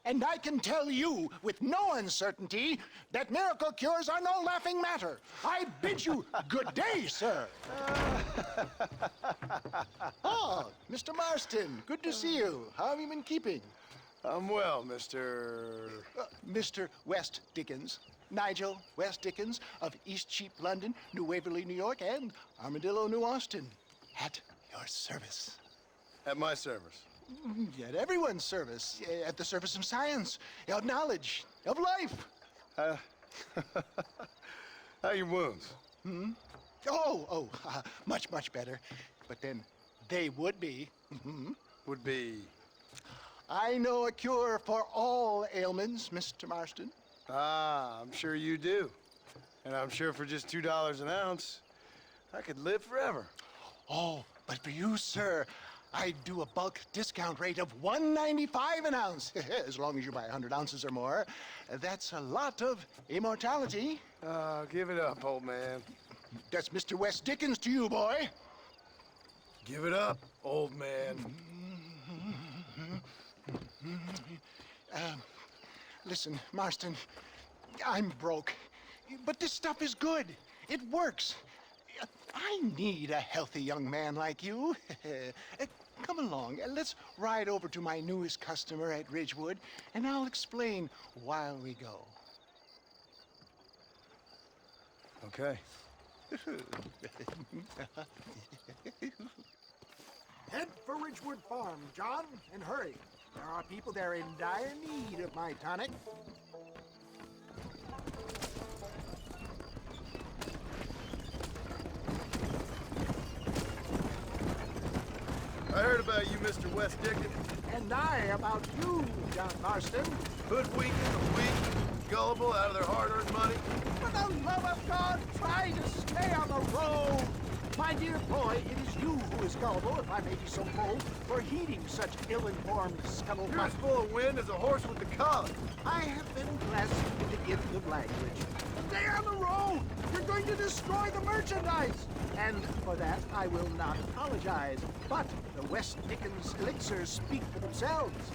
And I can tell you with no uncertainty that miracle cures are no laughing matter. I bid you good day, sir. Oh, Mr. Marston, good to see you. How have you been keeping? I'm well, Mr. Mr. West Dickens. Nigel West Dickens of East Cheap, London, New Waverly, New York, and Armadillo, New Austin. At your service. At my service. At everyone's service. At the service of science, of knowledge, of life. How are your wounds? Much, much better. But then they would be. Would be... I know a cure for all ailments, Mr. Marston. Ah, I'm sure you do. And I'm sure for just $2 an ounce, I could live forever. Oh, but for you, sir, I'd do a bulk discount rate of $1.95 an ounce, as long as you buy 100 ounces or more. That's a lot of immortality. Give it up, old man. That's Mr. West Dickens to you, boy. Give it up, old man. Listen, Marston, I'm broke, but this stuff is good. It works. I need a healthy young man like you. Come along, let's ride over to my newest customer at Ridgewood, and I'll explain while we go. Okay. Head for Ridgewood Farm, John, and hurry. There are people there in dire need of my tonic. I heard about you, Mr. West Dickens. And I about you, John Marston. Hoodwinking the weak, gullible out of their hard-earned money. For the love of God, try to stay on the road. My dear boy, it is you who is gullible, if I may be so bold, for heeding such ill-informed scuttlebutt. You're as full of wind as a horse with the collar. I have been blessed with the gift of language. Stay on the road! You're going to destroy the merchandise! And for that, I will not apologize. But the West Dickens elixirs speak for themselves.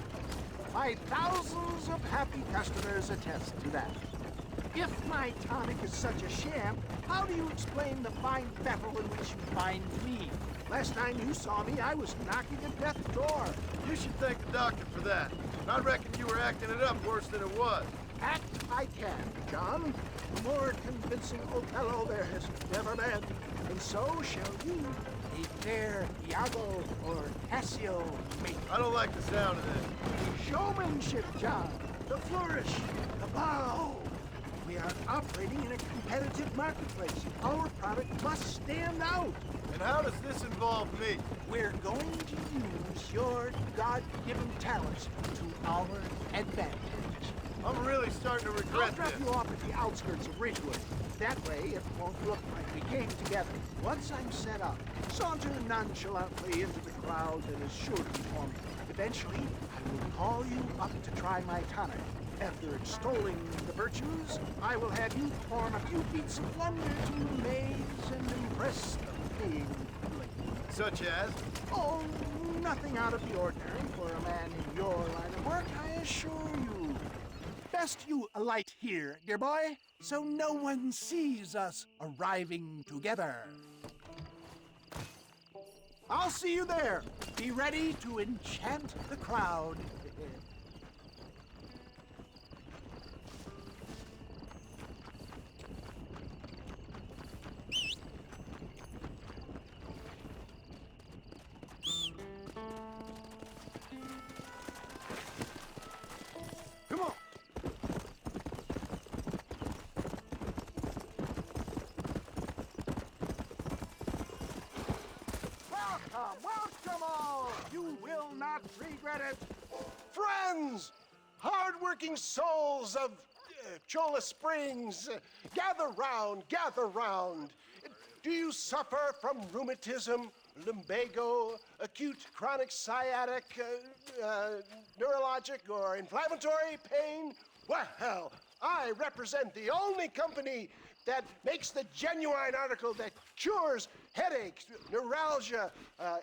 My thousands of happy customers attest to that. If my tonic is such a sham, how do you explain the fine battle in which you find me? Last time you saw me, I was knocking at death's door. You should thank the doctor for that. I reckon you were acting it up worse than it was. Act I can, John. A more convincing Othello there has never been. And so shall you, a fair Iago or Cassio mate. I don't like the sound of this. Showmanship, John. The flourish, the bow. We are operating in a competitive marketplace. Our product must stand out. And how does this involve me? We're going to use your God-given talents to our advantage. I'm really starting to I'll regret drop this. you off at the outskirts of Ridgewood. That way, it won't look like we came together. Once I'm set up, saunter nonchalantly into the crowd that is sure to be forming. Eventually, I will call you up to try my tonic. After extolling the virtues, I will have you perform a few feats of wonder to amaze and impress the paying public. Such as? Oh, nothing out of the ordinary for a man in your line of work, I assure you. Best you alight here, dear boy, so no one sees us arriving together. I'll see you there. Be ready to enchant the crowd. Come on. Welcome all! You will not regret it. Friends, hard-working souls of Cholla Springs, gather round, gather round. Do you suffer from rheumatism, lumbago, acute chronic sciatic, neurologic, or inflammatory pain? Well, I represent the only company that makes the genuine article that cures headaches, neuralgia,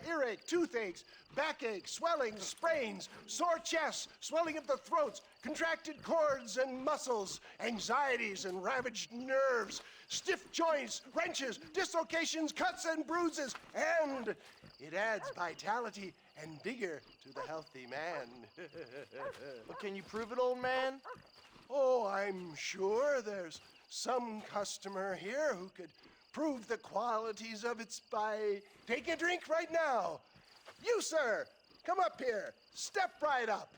earache, toothaches, backache, swelling, sprains, sore chests, swelling of the throats, contracted cords and muscles, anxieties and ravaged nerves, stiff joints, wrenches, dislocations, cuts and bruises, and it adds vitality and vigor to the healthy man. But can you prove it, old man? Oh, I'm sure there's some customer here who could prove the qualities of it by taking a drink right now. You, sir, come up here. Step right up.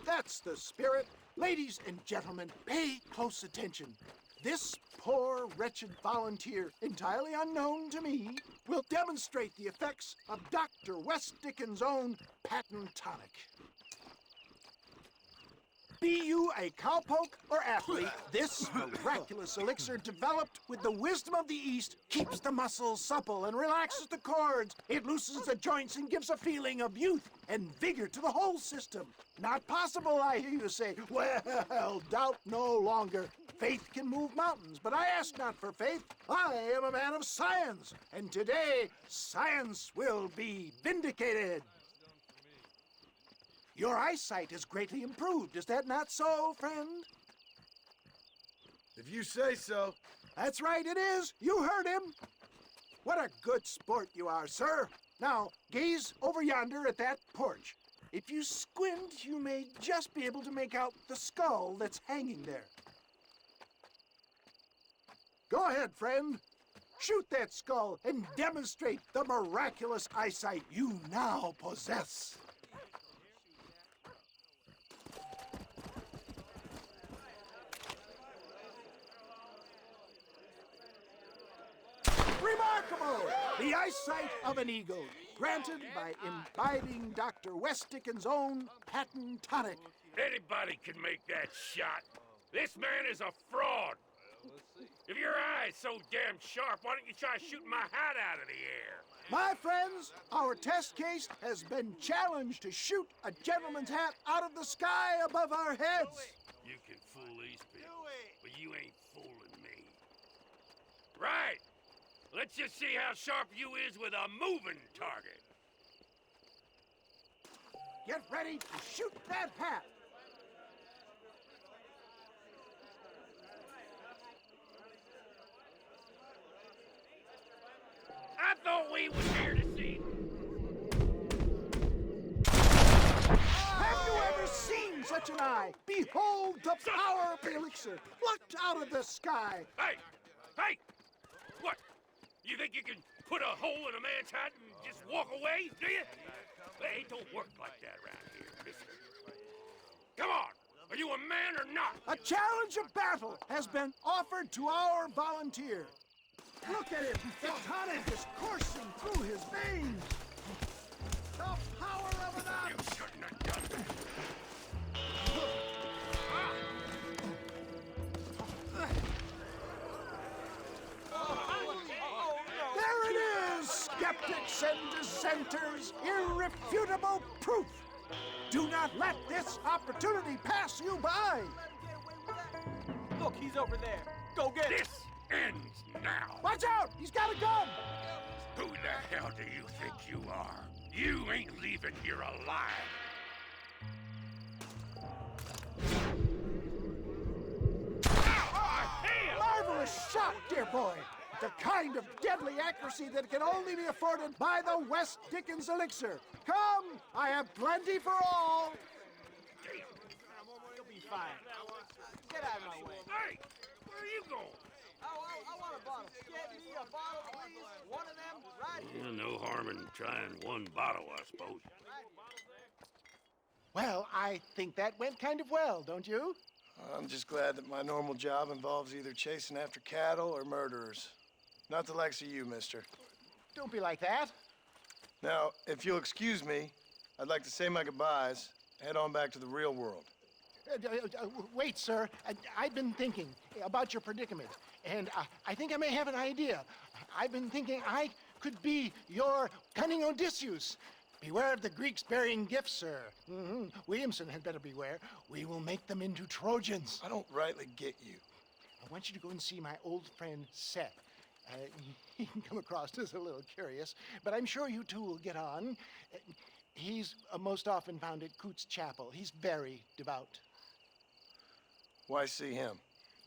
That's the spirit. Ladies and gentlemen, pay close attention. This poor, wretched volunteer, entirely unknown to me, will demonstrate the effects of Dr. West Dickens' own patent tonic. Be you a cowpoke or athlete, this miraculous elixir developed with the wisdom of the East keeps the muscles supple and relaxes the cords. It loosens the joints and gives a feeling of youth and vigor to the whole system. Not possible, I hear you say. Well, doubt no longer. Faith can move mountains, but I ask not for faith. I am a man of science, and today science will be vindicated. Your eyesight is greatly improved. Is that not so, friend? If you say so. That's right, it is. You heard him. What a good sport you are, sir. Now, gaze over yonder at that porch. If you squint, you may just be able to make out the skull that's hanging there. Go ahead, friend. Shoot that skull and demonstrate the miraculous eyesight you now possess. Remarkable! The eyesight of an eagle, granted by imbibing Dr. West Dickens' own patent tonic. Anybody can make that shot. This man is a fraud. If your eye's so damn sharp, why don't you try shooting my hat out of the air? My friends, our test case has been challenged to shoot a gentleman's hat out of the sky above our heads. You can fool these people, but you ain't fooling me. Right. Let's just see how sharp you is with a moving target. Get ready to shoot that hat. I thought we was here to see. Have you ever seen such an eye? Behold the power of the elixir, plucked out of the sky. Hey! Hey! What? You think you can put a hole in a man's hat and just walk away, do you? Hey, it don't work like that around here, mister. Come on! Are you a man or not? A challenge of battle has been offered to our volunteer. Look at him! The tonic is coursing through his veins! The power of an eye! You shouldn't have done that. There it is, skeptics and dissenters, irrefutable proof. Do not let this opportunity pass you by. Look, he's over there. Go get him. This ends now. Watch out! He's got a gun! Who the hell do you think you are? You ain't leaving here alive. Marvelous shot, dear boy. The kind of deadly accuracy that can only be afforded by the West Dickens elixir. Come, I have plenty for all. You'll be fine. Get out of my way. Hey, where are you going? I want a bottle. Get me a bottle, please. One of them, right here. No harm in trying one bottle, I suppose. Well, I think that went kind of well, don't you? I'm just glad that my normal job involves either chasing after cattle or murderers. Not the likes of you, mister. Don't be like that. Now, if you'll excuse me, I'd like to say my goodbyes, head on back to the real world. Wait, sir. I've been thinking about your predicament, and I think I may have an idea. I've been thinking I could be your cunning Odysseus. Beware of the Greeks bearing gifts, sir. Williamson had better beware. We will make them into Trojans. I don't rightly get you. I want you to go and see my old friend Seth. He can come across as a little curious, but I'm sure you two will get on. He's most often found at Coots Chapel. He's very devout. Why see him?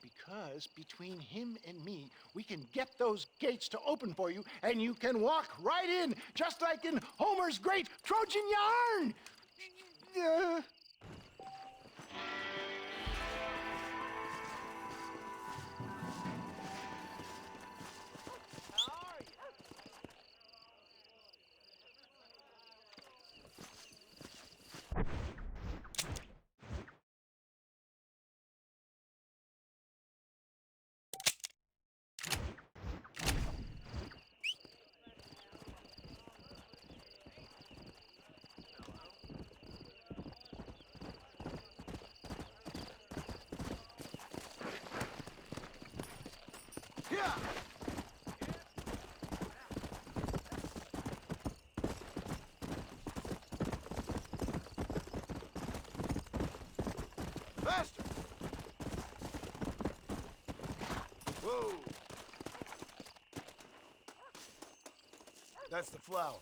Because between him and me, we can get those gates to open for you, and you can walk right in, just like in Homer's great Trojan yarn! Yeah! Faster! Whoa! That's the flower.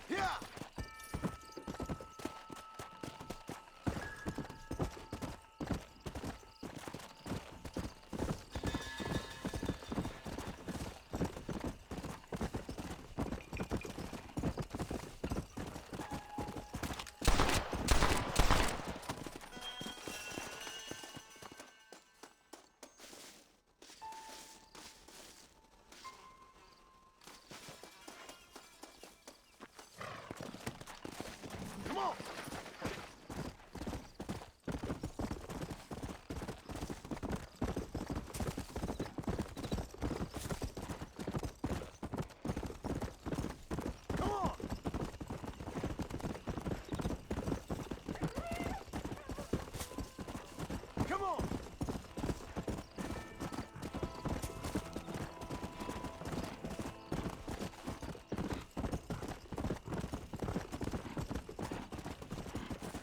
Yeah! Come on! Come on! Come on!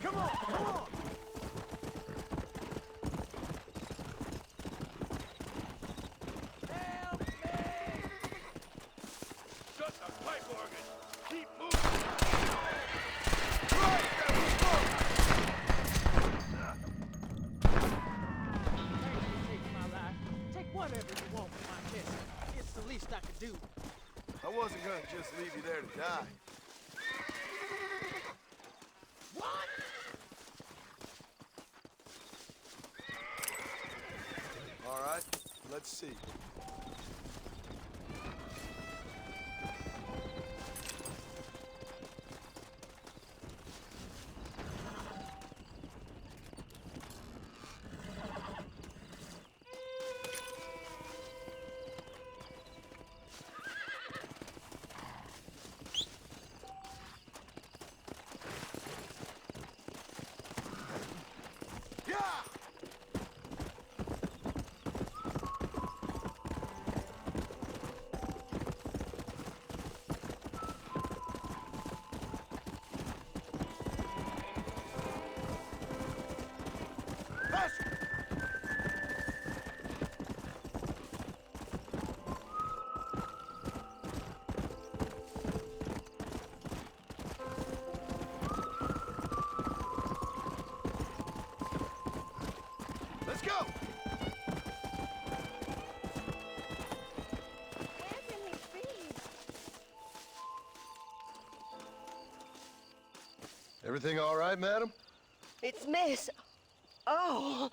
Come on! Come on! Help me! Shut the pipe organ! Keep moving! Thanks for taking my life. Take whatever you want for my mission. It's the least I could do. I wasn't gonna just leave you there to die. What? All right, let's see. Yeah! Faster! Let's go! Where can he be? Everything all right, madam? It's Miss. Oh.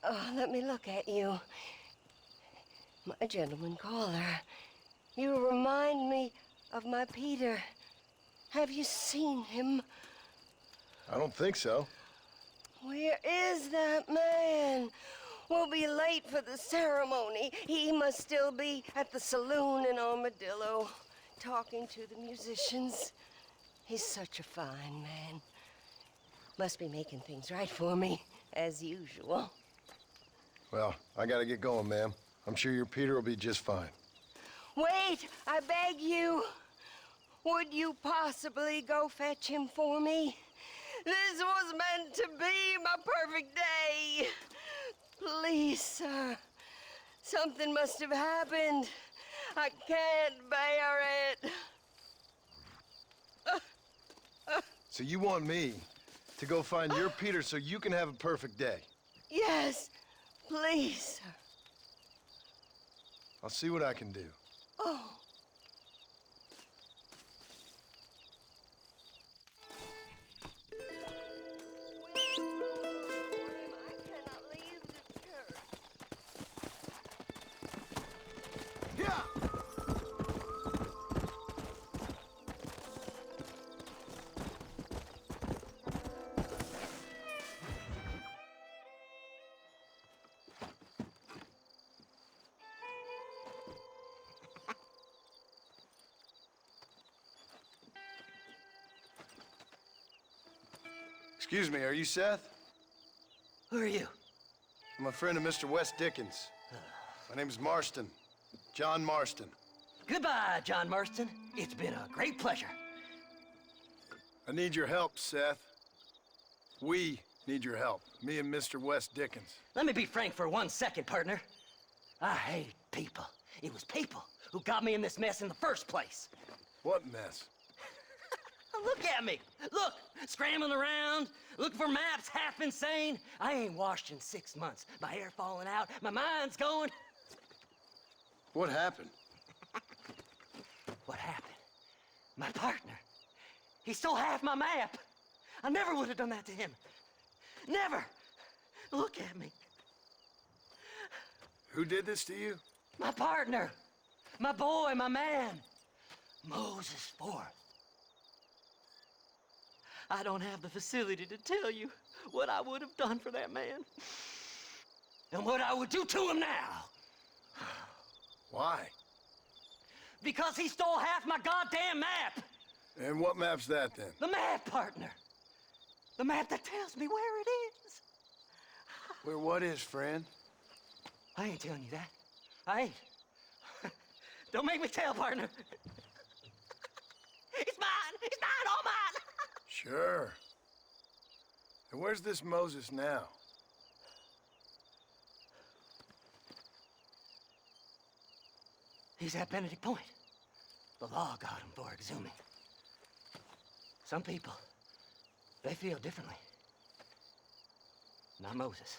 Oh, let me look at you. My gentleman caller. You remind me of my Peter. Have you seen him? I don't think so. Where is that man? We'll be late for the ceremony. He must still be at the saloon in Armadillo, talking to the musicians. He's such a fine man. Must be making things right for me, as usual. Well, I gotta get going, ma'am. I'm sure your Peter will be just fine. Wait, I beg you. Would you possibly go fetch him for me? This was meant to be my perfect day. Please, sir. Something must have happened. I can't bear it. So you want me to go find your Peter so you can have a perfect day? Yes, please, sir. I'll see what I can do. Oh. I cannot leave the church. Yeah! Excuse me, are you Seth? Who are you? I'm a friend of Mr. West Dickens. My name's Marston. John Marston. Goodbye, John Marston. It's been a great pleasure. I need your help, Seth. We need your help. Me and Mr. West Dickens. Let me be frank for 1 second, partner. I hate people. It was people who got me in this mess in the first place. What mess? Look at me. Look, scrambling around, looking for maps, half insane. I ain't washed in 6 months. My hair falling out, my mind's going. What happened? What happened? My partner. He stole half my map. I never would have done that to him. Never. Look at me. Who did this to you? My partner. My boy, my man. Moses Forth. I don't have the facility to tell you what I would have done for that man. And what I would do to him now. Why? Because he stole half my goddamn map. And what map's that then? The map, partner. The map that tells me where it is. Where what is, friend? I ain't telling you that. I ain't. Don't make me tell, partner. It's mine. It's mine, all mine. Sure. And where's this Moses now? He's at Benedict Point. The law got him for exhuming. Some people, they feel differently. Not Moses.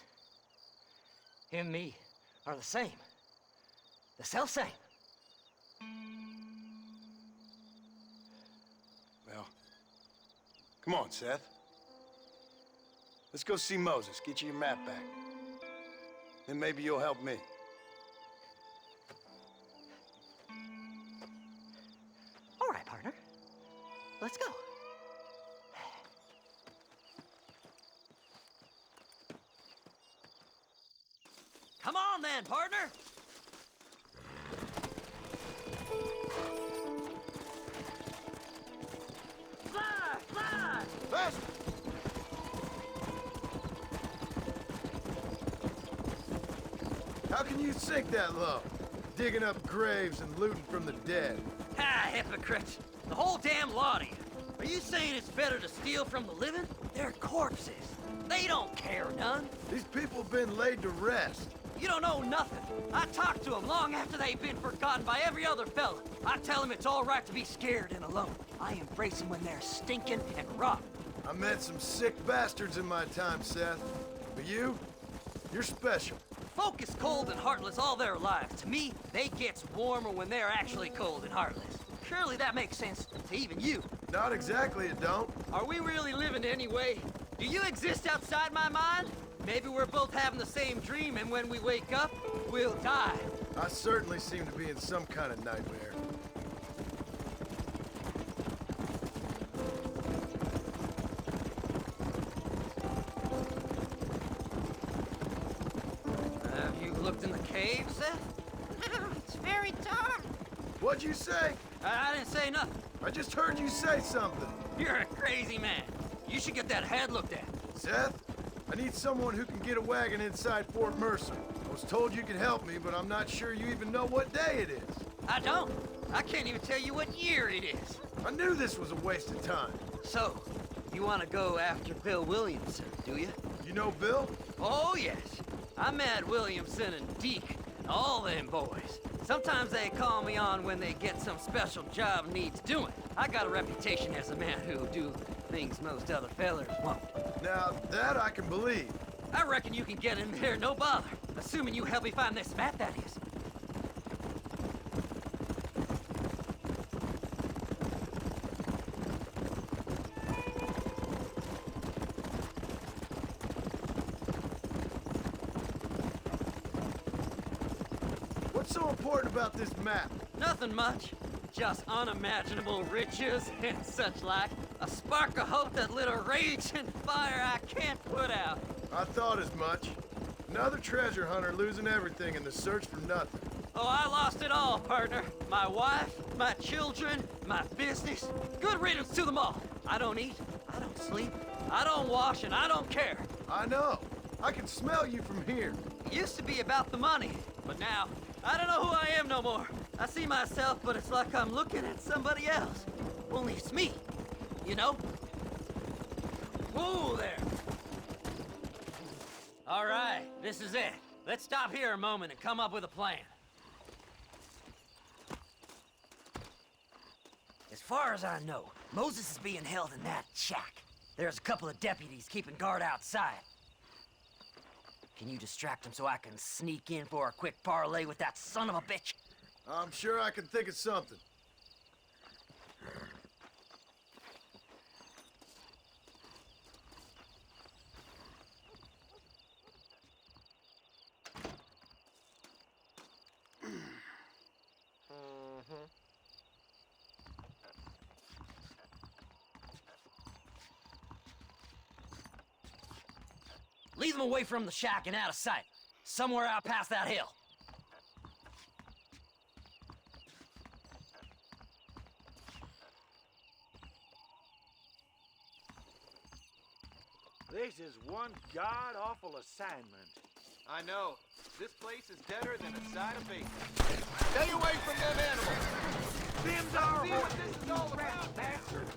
Him and me are the same. The self-same. Well, come on, Seth. Let's go see Moses, get you your map back. Then maybe you'll help me. All right, partner. Let's go. Come on then, partner. Fly, fly! Fast! How can you sink that low? Digging up graves and looting from the dead. Ah, hypocrite. The whole damn lot of you. Are you saying it's better to steal from the living? They're corpses. They don't care none. These people have been laid to rest. You don't know nothing. I talked to them long after they've been forgotten by every other fella. I tell them it's all right to be scared and alone. I embrace them when they're stinking and rotten. I met some sick bastards in my time, Seth. But you're special. Folk is cold and heartless all their lives. To me, they gets warmer when they're actually cold and heartless. Surely that makes sense to even you. Not exactly, it don't. Are we really living anyway? Do you exist outside my mind? Maybe we're both having the same dream, and when we wake up, we'll die. I certainly seem to be in some kind of nightmare. Have you looked in the cave, Seth? It's very dark. What'd you say? I didn't say nothing. I just heard you say something. You're a crazy man. You should get that head looked at. Seth, I need someone who can get a wagon inside Fort Mercer. I was told you could help me, but I'm not sure you even know what day it is. I don't. I can't even tell you what year it is. I knew this was a waste of time. So, you want to go after Bill Williamson, do you? You know Bill? Oh, yes. I met Williamson and Deke, and all them boys. Sometimes they call me on when they get some special job needs doing. I got a reputation as a man who'll do things most other fellers won't. Now, that I can believe. I reckon you can get in there, no bother. Assuming you help me find this map, that is. What's so important about this map? Nothing much. Just unimaginable riches and such like. A spark of hope that lit a raging fire I can't put out. I thought as much. Another treasure hunter losing everything in the search for nothing. Oh, I lost it all, partner. My wife, my children, my business. Good riddance to them all. I don't eat, I don't sleep, I don't wash, and I don't care. I know. I can smell you from here. It used to be about the money, but now, I don't know who I am no more. I see myself, but it's like I'm looking at somebody else. Only it's me, you know? Whoa there. All right, this is it. Let's stop here a moment and come up with a plan. As far as I know, Moses is being held in that shack. There's a couple of deputies keeping guard outside. Can you distract him so I can sneak in for a quick parlay with that son of a bitch? I'm sure I can think of something. Lead them away from the shack and out of sight. Somewhere out past that hill. This is one god-awful assignment. I know. This place is deader than a side of bacon. Stay away from them animals! Them's our See what this is all about, bastard!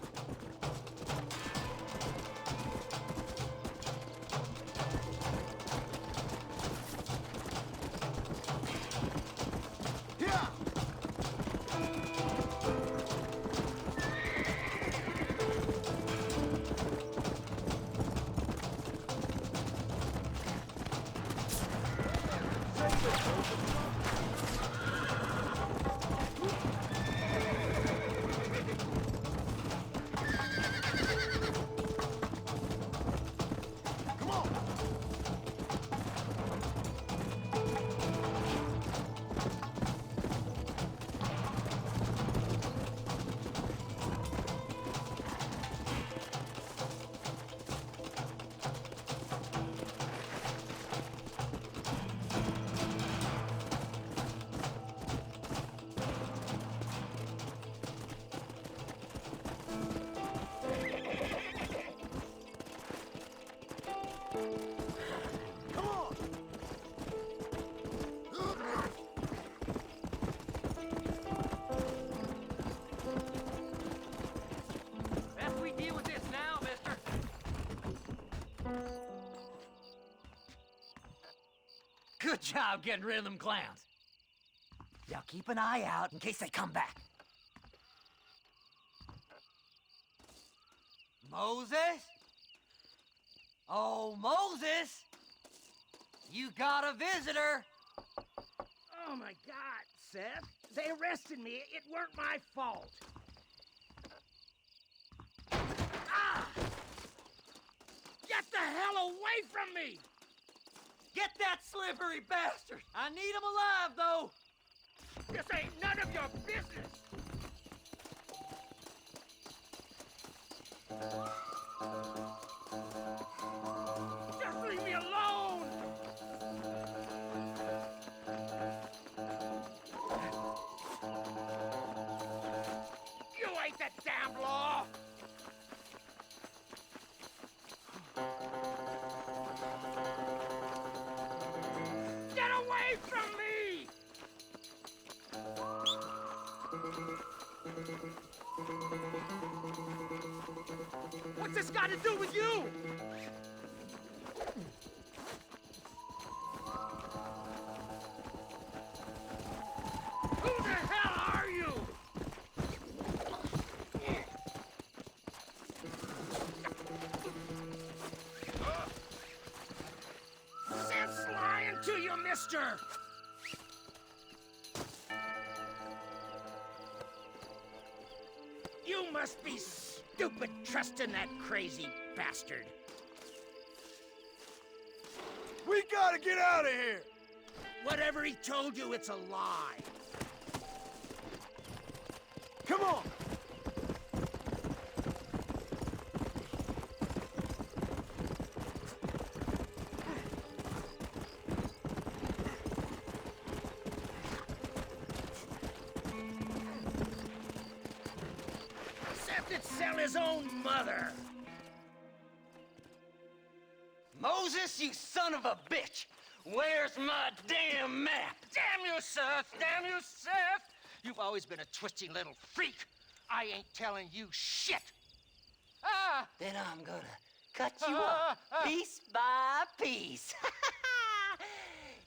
Best we deal with this now, mister. Good job getting rid of them clowns. Now keep an eye out in case they come back. Moses? Oh, Moses! You got a visitor! Oh my God, Seth. They arrested me. It weren't my fault. Ah! Get the hell away from me! Get that slippery bastard! I need him alive, though! This ain't none of your business! Just leave me alone! You ain't the damn law! Get away from me! What's this got to do with you? Who the hell are you? Seth's lying to you, mister! You must be stupid trusting that crazy bastard. We gotta get out of here! Whatever he told you, it's a lie. Come on! Seth would sell his own mother. Moses, you son of a bitch! Where's my damn map? Damn you, Seth! Damn you, Seth! You've always been a twisty little freak. I ain't telling you shit. Ah! Then I'm gonna cut you up piece by piece.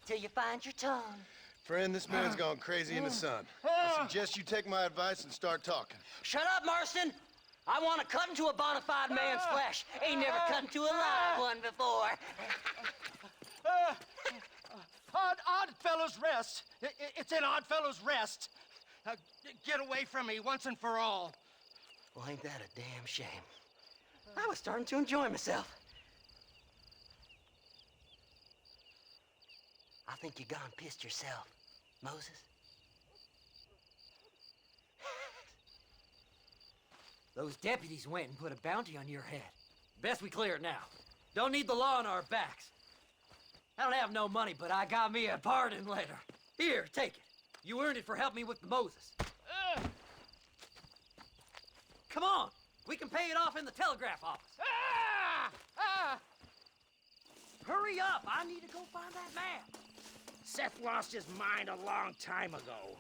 Till you find your tongue. Friend, this man's gone crazy in the sun. I suggest you take my advice and start talking. Shut up, Marston! I want to cut into a bona fide man's flesh. Ain't never cut into a live one before. Oddfellows Rest. It's in Oddfellows Rest. Get away from me once and for all. Well, ain't that a damn shame? I was starting to enjoy myself. I think you gone pissed yourself, Moses. Those deputies went and put a bounty on your head. Best we clear it now. Don't need the law on our backs. I don't have no money, but I got me a pardon letter. Here, take it. You earned it for helping me with the Moses. Come on, we can pay it off in the telegraph office. Hurry up, I need to go find that map. Seth lost his mind a long time ago.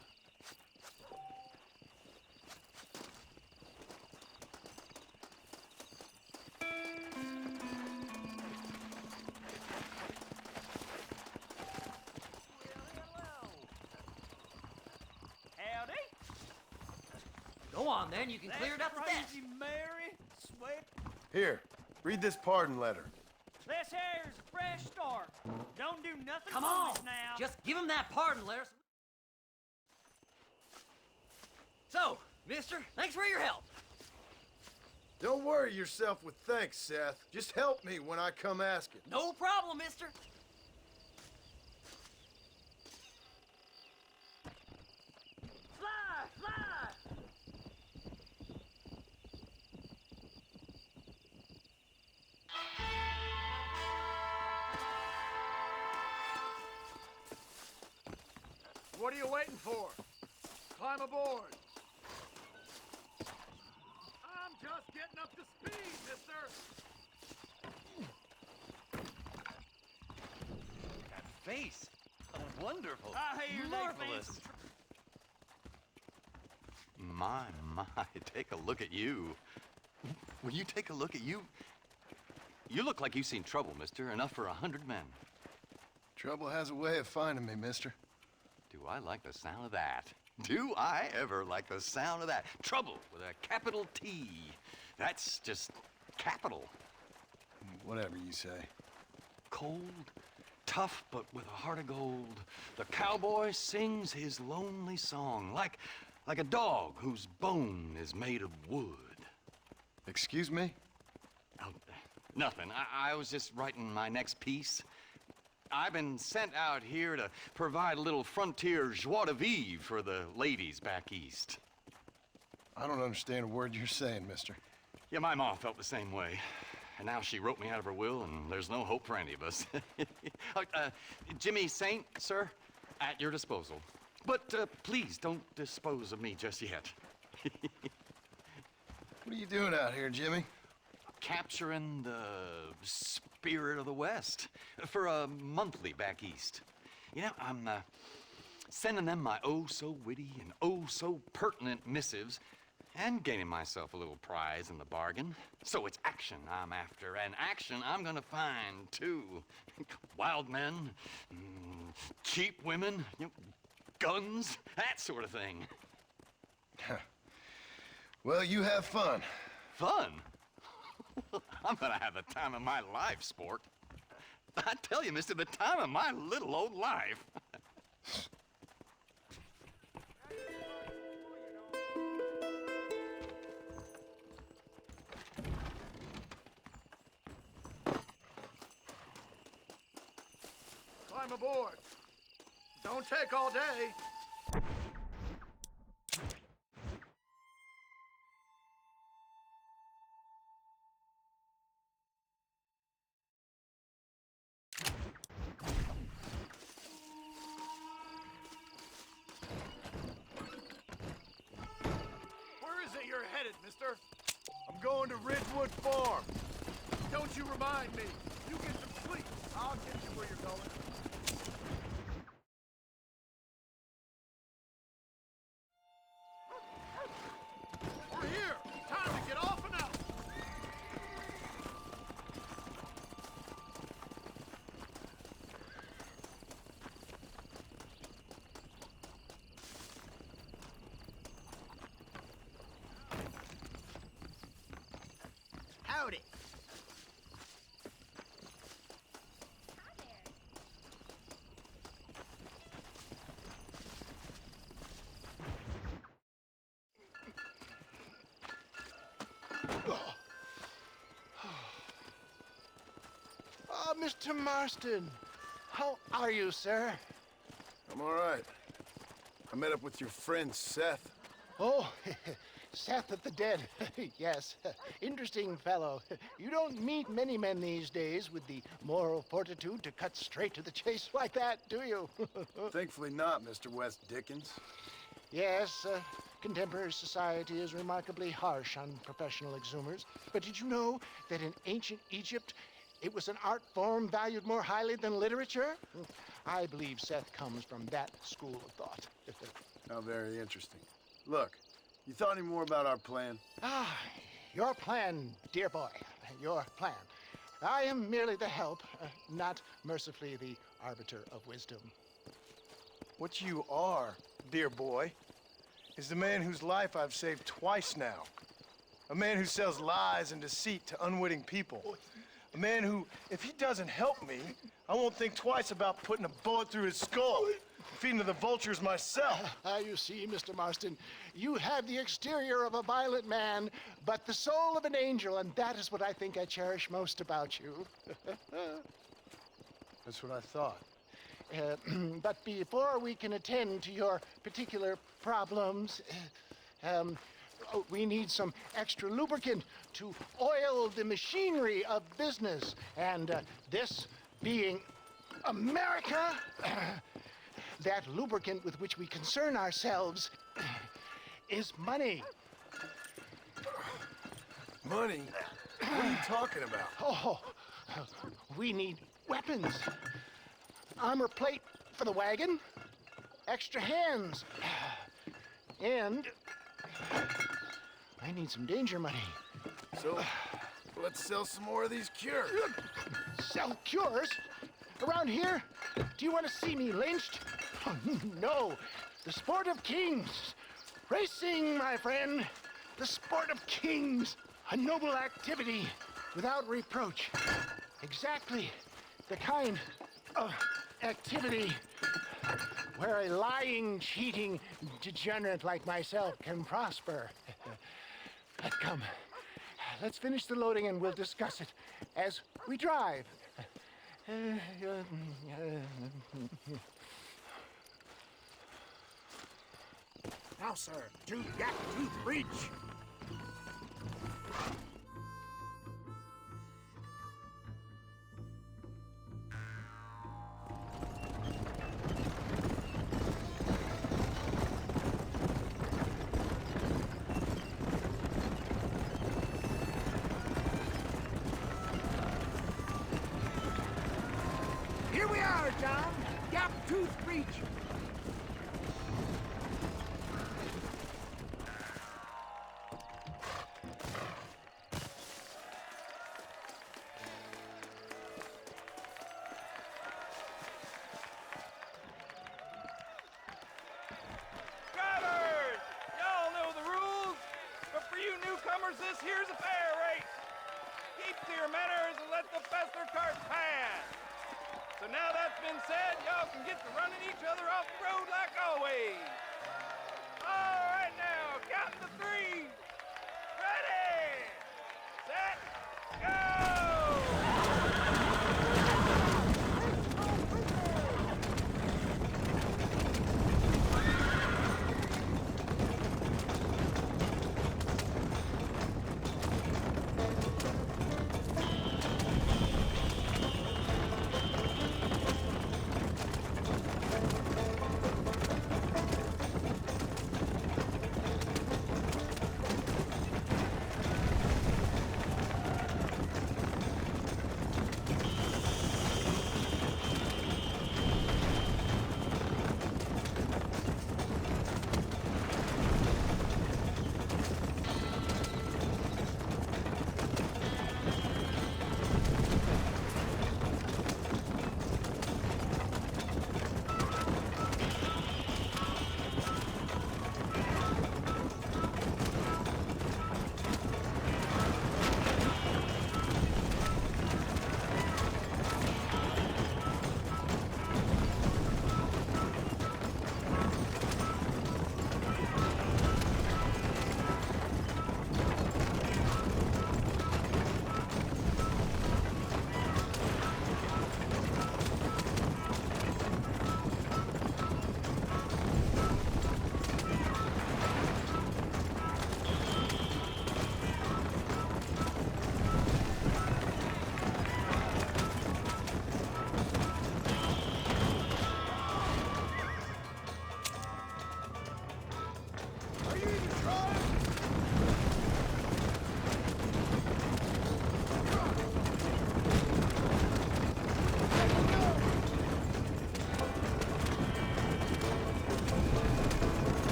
Howdy. Go on, then. You can clear it up with that. Crazy Mary, sweat. Here, read this pardon letter. This here's a fresh start. Don't do nothing Come on. foolish now. Just give him that pardon letter. So, mister, thanks for your help. Don't worry yourself with thanks, Seth. Just help me when I come asking. No problem, mister. Fly, fly. What are you waiting for? Climb aboard. I'm just getting up to speed, mister. That face. Oh, wonderful. I hear they Marvelous. fancy My, take a look at you. Will you take a look at you? You look like you've seen trouble, mister. Enough for 100 men. Trouble has a way of finding me, mister. Do I like the sound of that? Do I ever like the sound of that? Trouble with a capital T. That's just capital. Whatever you say. Cold, tough, but with a heart of gold. The cowboy sings his lonely song like a dog whose bone is made of wood. Excuse me? Oh, nothing. I was just writing my next piece. I've been sent out here to provide a little frontier joie de vivre for the ladies back east. I don't understand a word you're saying, mister. Yeah, my ma felt the same way. And now she wrote me out of her will, and there's no hope for any of us. Jimmy Saint, sir, at your disposal. But please don't dispose of me just yet. What are you doing out here, Jimmy? Capturing the spirit of the West for a monthly back east. You know, I'm sending them my oh-so-witty and oh-so-pertinent missives and gaining myself a little prize in the bargain. So it's action I'm after, and action I'm gonna find, too. Wild men, cheap women, you know, guns, that sort of thing. Well, you have fun. Fun? I'm gonna have the time of my life, sport. I tell you, mister, the time of my little old life. Climb aboard. Don't take all day. Where is it you're headed, mister? I'm going to Ridgewood Farm. Don't you remind me. You get some sleep. I'll get you where you're going. We're here. Time to get off and out. Howdy. Oh, Mr. Marston. How are you, sir? I'm all right. I met up with your friend, Seth. Oh, Seth of the Dead. Yes, interesting fellow. You don't meet many men these days with the moral fortitude to cut straight to the chase like that, do you? Thankfully not, Mr. West Dickens. Yes, contemporary society is remarkably harsh on professional exhumers. But did you know that in ancient Egypt, it was an art form valued more highly than literature? I believe Seth comes from that school of thought. How very interesting. Look, you thought any more about our plan? Ah, your plan, dear boy, your plan. I am merely the help, not mercifully the arbiter of wisdom. What you are, dear boy, is the man whose life I've saved twice now. A man who sells lies and deceit to unwitting people. A man who, if he doesn't help me, I won't think twice about putting a bullet through his skull, feeding to the vultures myself. You see, Mr. Marston, you have the exterior of a violent man, but the soul of an angel, and that is what I think I cherish most about you. That's what I thought. But before we can attend to your particular problems, we need some extra lubricant to oil the machinery of business. And this being America, that lubricant with which we concern ourselves is money. Money? What are you talking about? Oh, we need weapons. Armor plate for the wagon, extra hands, and I need some danger money. So, let's sell some more of these cures. Sell cures? Around here? Do you want to see me lynched? Oh, no. The sport of kings. Racing, my friend. The sport of kings. A noble activity without reproach. Exactly the kind of activity where a lying, cheating degenerate like myself can prosper. But come, let's finish the loading and we'll discuss it as we drive. Now, sir, do yak tooth reach. Here we are, John. gap-tooth breach. Drivers! Y'all know the rules, but for you newcomers, this here's a fair race. Keep to your manners and let the faster cart pass. So now that's been said, y'all can get to running each other off the road like always. All right now, counting to 3. Ready, set, go!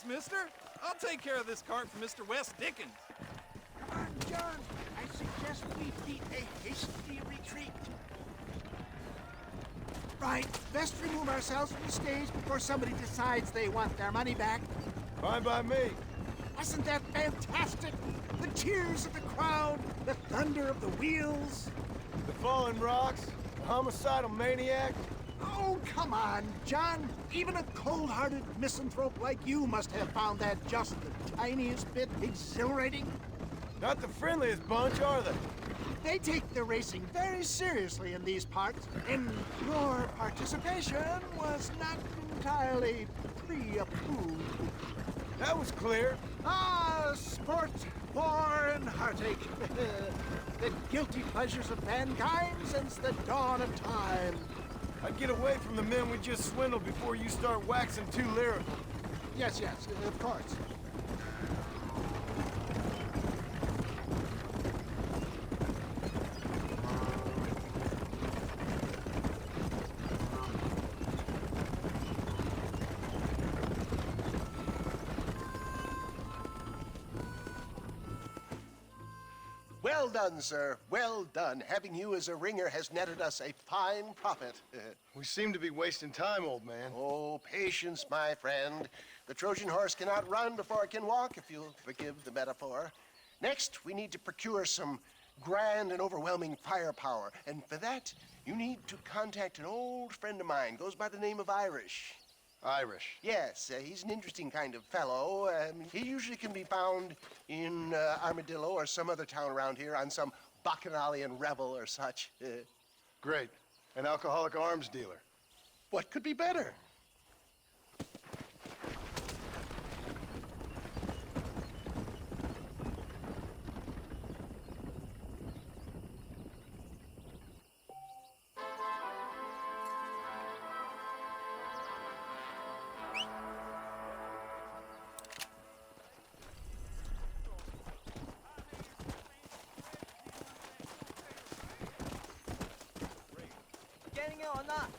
Mister. I'll take care of this cart for Mr. West Dickens. Come on, John. I suggest we beat a hasty retreat. Right. Best remove ourselves from the stage before somebody decides they want their money back. Fine by me. Wasn't that fantastic? The cheers of the crowd, the thunder of the wheels. The falling rocks, the homicidal maniac. Oh, come on, John. Even a cold-hearted misanthrope like you must have found that just the tiniest bit exhilarating. Not the friendliest bunch, are they? They take the racing very seriously in these parts, and your participation was not entirely pre-approved. That was clear. Ah, sport, war, and heartache. The guilty pleasures of mankind since the dawn of time. I'd get away from the men we just swindled before you start waxing too lyrical. Yes, of course. Well done, sir. Well done. Having you as a ringer has netted us a fine profit. We seem to be wasting time, old man. Oh, patience, my friend. The Trojan horse cannot run before it can walk, if you'll forgive the metaphor. Next, we need to procure some grand and overwhelming firepower. And for that, You need to contact an old friend of mine. Goes by the name of Irish. Irish. Yes, he's an interesting kind of fellow. He usually can be found in Armadillo or some other town around here on some bacchanalian revel or such. Great. An alcoholic arms dealer. What could be better? Getting it or not?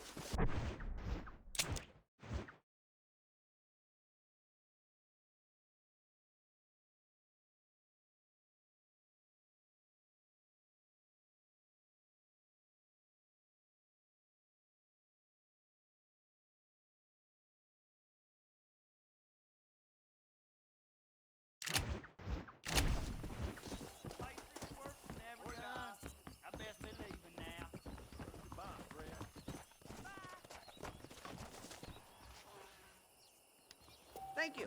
Thank you.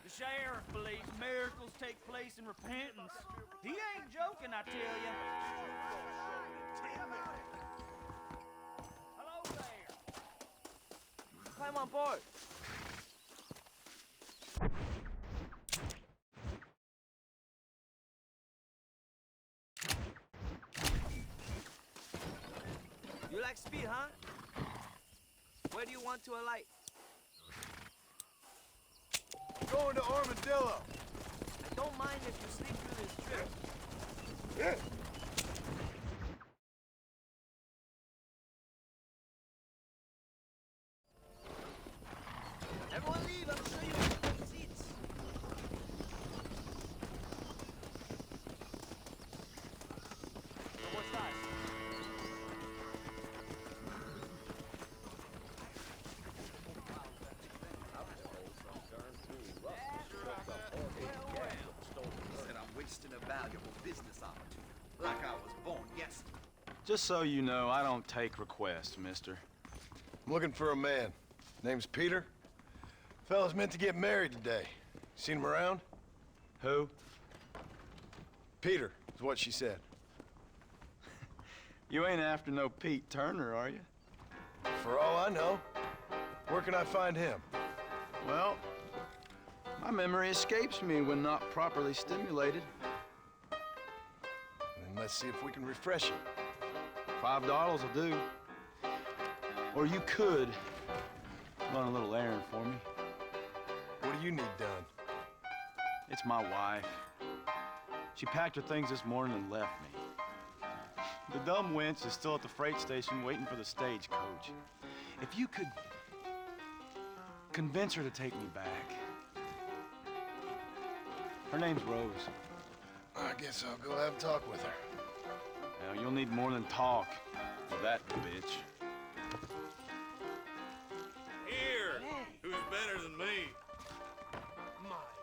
The sheriff believes miracles take place in repentance. He ain't joking, I tell you. Hello there. Climb on board. You like speed, huh? Where do you want to alight? Going to Armadillo. I don't mind if you sleep through this trip. Yeah. Everyone leave, I'll show you the seats. What size? Wasting a valuable business opportunity. Like I was born yesterday. Just so you know, I don't take requests, mister. I'm looking for a man. Name's Peter. Fella's meant to get married today. Seen him around? Who? Peter is what she said. You ain't after no Pete Turner, are you? For all I know. Where can I find him? Well, my memory escapes me when not properly stimulated. Then let's see if we can refresh it. $5 will do. Or you could run a little errand for me. What do you need done? It's my wife. She packed her things this morning and left me. The dumb wench is still at the freight station waiting for the stagecoach. If you could convince her to take me back. Her name's Rose. I guess I'll go have a talk with her. Now, you'll need more than talk with that bitch. Here! Who's better than me?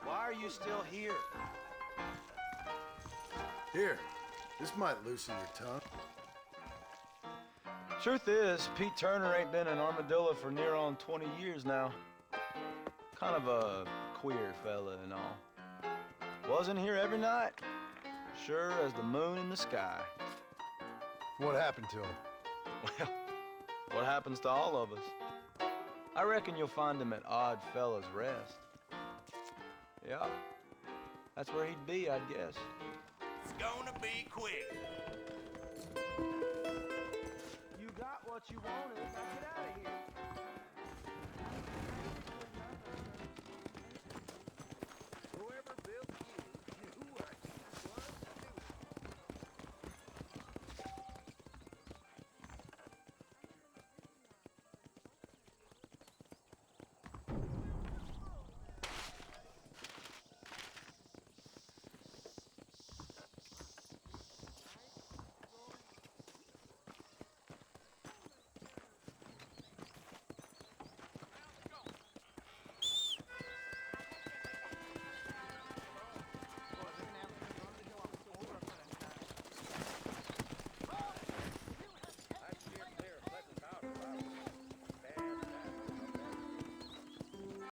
Why are you still here? Here, this might loosen your tongue. Truth is, Pete Turner ain't been in Armadillo for near on 20 years now. Kind of a queer fella and all. Wasn't here every night. Sure as the moon in the sky. What happened to him? Well, what happens to all of us? I reckon you'll find him at Odd Fella's Rest. Yeah, that's where he'd be, I'd guess. It's gonna be quick. what you wanted. Now get out.